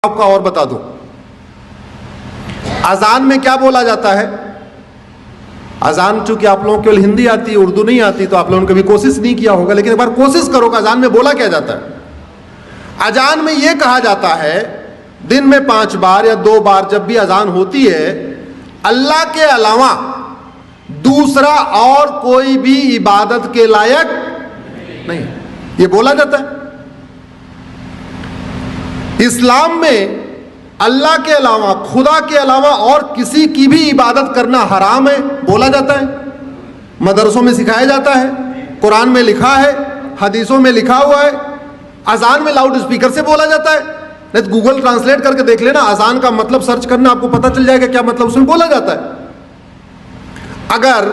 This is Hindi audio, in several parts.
आपका और बता दूं, अजान में क्या बोला जाता है। अजान चूंकि आप लोगों को केवल हिंदी आती है, उर्दू नहीं आती, तो आप लोगों ने कभी कोशिश नहीं किया होगा, लेकिन एक बार कोशिश करो कि अजान में बोला क्या जाता है। अजान में यह कहा जाता है दिन में 5 बार या 2 बार जब भी अजान होती है, अल्लाह के अलावा दूसरा और कोई भी इबादत के लायक नहीं, यह बोला जाता है। इस्लाम में अल्लाह के अलावा, खुदा के अलावा और किसी की भी इबादत करना हराम है, बोला जाता है। मदरसों में सिखाया जाता है, कुरान में लिखा है, हदीसों में लिखा हुआ है। अजान में लाउड स्पीकर से बोला जाता है, नहीं तो गूगल ट्रांसलेट करके देख लेना, अजान का मतलब सर्च करना, आपको पता चल जाएगा क्या मतलब उसमें बोला जाता है। अगर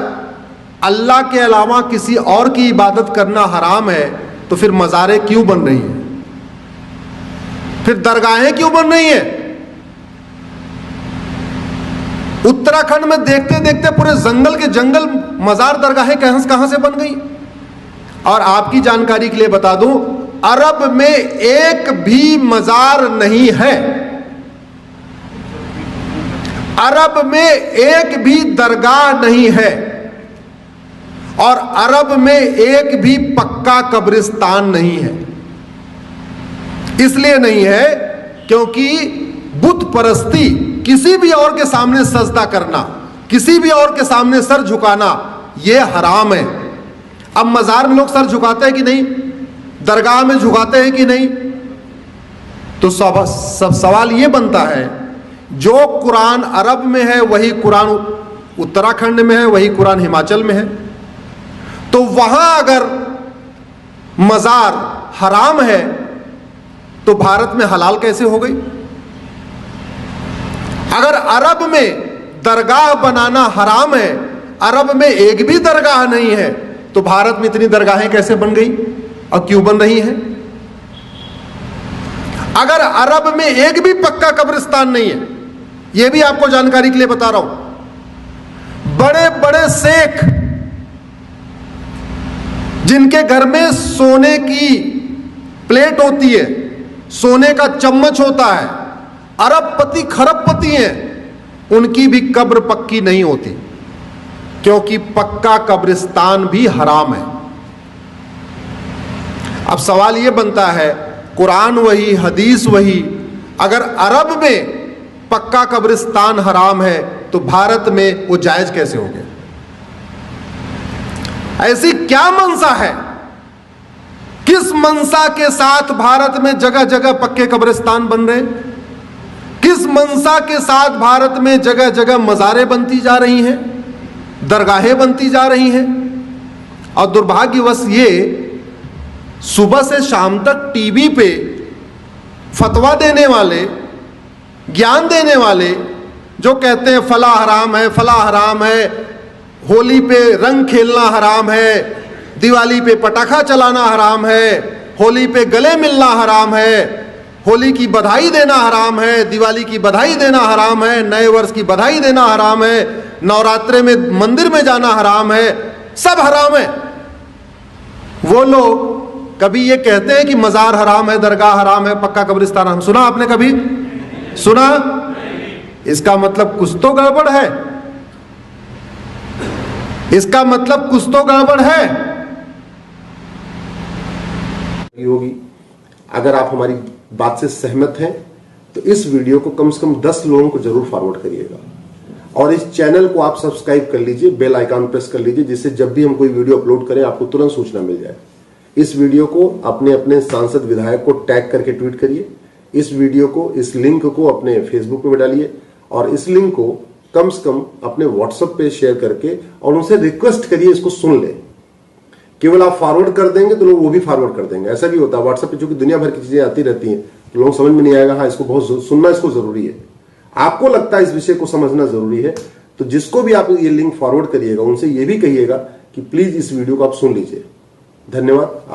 अल्लाह के अलावा किसी और की इबादत करना हराम है, तो फिर मज़ारें क्यों बन रही हैं, फिर दरगाहें क्यों बन रही हैं। उत्तराखंड में देखते देखते पूरे जंगल के जंगल मजार दरगाहें कहां से बन गई। और आपकी जानकारी के लिए बता दूं, अरब में एक भी मजार नहीं है, अरब में एक भी दरगाह नहीं है, और अरब में एक भी पक्का कब्रिस्तान नहीं है। इसलिए नहीं है क्योंकि बुत परस्ती, किसी भी और के सामने सजदा करना, किसी भी और के सामने सर झुकाना, यह हराम है। अब मजार में लोग सर झुकाते हैं कि नहीं, दरगाह में झुकाते हैं कि नहीं, तो सब सवाल यह बनता है, जो कुरान अरब में है वही कुरान उत्तराखंड में है, वही कुरान हिमाचल में है, तो वहां अगर मजार हराम है तो भारत में हलाल कैसे हो गई। अगर अरब में दरगाह बनाना हराम है, अरब में एक भी दरगाह नहीं है, तो भारत में इतनी दरगाहें कैसे बन गई और क्यों बन रही हैं। अगर अरब में एक भी पक्का कब्रिस्तान नहीं है, यह भी आपको जानकारी के लिए बता रहा हूं, बड़े बड़े शेख जिनके घर में सोने की प्लेट होती है, सोने का चम्मच होता है, अरबपति खरबपति हैं, उनकी भी कब्र पक्की नहीं होती, क्योंकि पक्का कब्रिस्तान भी हराम है। अब सवाल यह बनता है, कुरान वही, हदीस वही, अगर अरब में पक्का कब्रिस्तान हराम है तो भारत में वो जायज कैसे हो गया। ऐसी क्या मंशा है, किस मंशा के साथ भारत में जगह जगह पक्के कब्रिस्तान बन रहे, किस मंशा के साथ भारत में जगह जगह मज़ारें बनती जा रही हैं, दरगाहें बनती जा रही हैं। और दुर्भाग्यवश ये सुबह से शाम तक टीवी पे फतवा देने वाले, ज्ञान देने वाले, जो कहते हैं फला हराम है, फला हराम है, होली पे रंग खेलना हराम है, दिवाली पे पटाखा चलाना हराम है, होली पे गले मिलना हराम है, होली की बधाई देना हराम है, दिवाली की बधाई देना हराम है, नए वर्ष की बधाई देना हराम है, नवरात्रे में मंदिर में जाना हराम है, सब हराम है। वो लोग कभी ये कहते हैं कि मजार हराम है, दरगाह हराम है, पक्का कब्रिस्तान हराम, सुना आपने कभी सुना। इसका मतलब कुछ तो गड़बड़ है, इसका मतलब कुछ तो गड़बड़ है होगी। अगर आप हमारी बात से सहमत हैं तो इस वीडियो को कम से कम 10 लोगों को जरूर फॉरवर्ड करिएगा, और इस चैनल को आप सब्सक्राइब कर लीजिए, बेल आइकन प्रेस कर लीजिए, जिससे जब भी हम कोई वीडियो अपलोड करें आपको तुरंत सूचना मिल जाए। इस वीडियो को अपने अपने सांसद विधायक को टैग करके ट्वीट करिए, इस वीडियो को, इस लिंक को अपने फेसबुक पे डालिए, और इस लिंक को कम से कम अपने व्हाट्सएप पे शेयर करके और उनसे रिक्वेस्ट करिए इसको सुन ले। केवल आप फॉरवर्ड कर देंगे तो लोग वो भी फॉरवर्ड कर देंगे। ऐसा भी होता है व्हाट्सएप पे, चूंकि दुनिया भर की चीजें आती रहती हैं, तो लोगों समझ में नहीं आएगा, हाँ इसको बहुत सुनना, इसको जरूरी है, आपको लगता है इस विषय को समझना जरूरी है, तो जिसको भी आप ये लिंक फॉरवर्ड करिएगा उनसे ये भी कहिएगा कि प्लीज इस वीडियो को आप सुन लीजिए। धन्यवाद।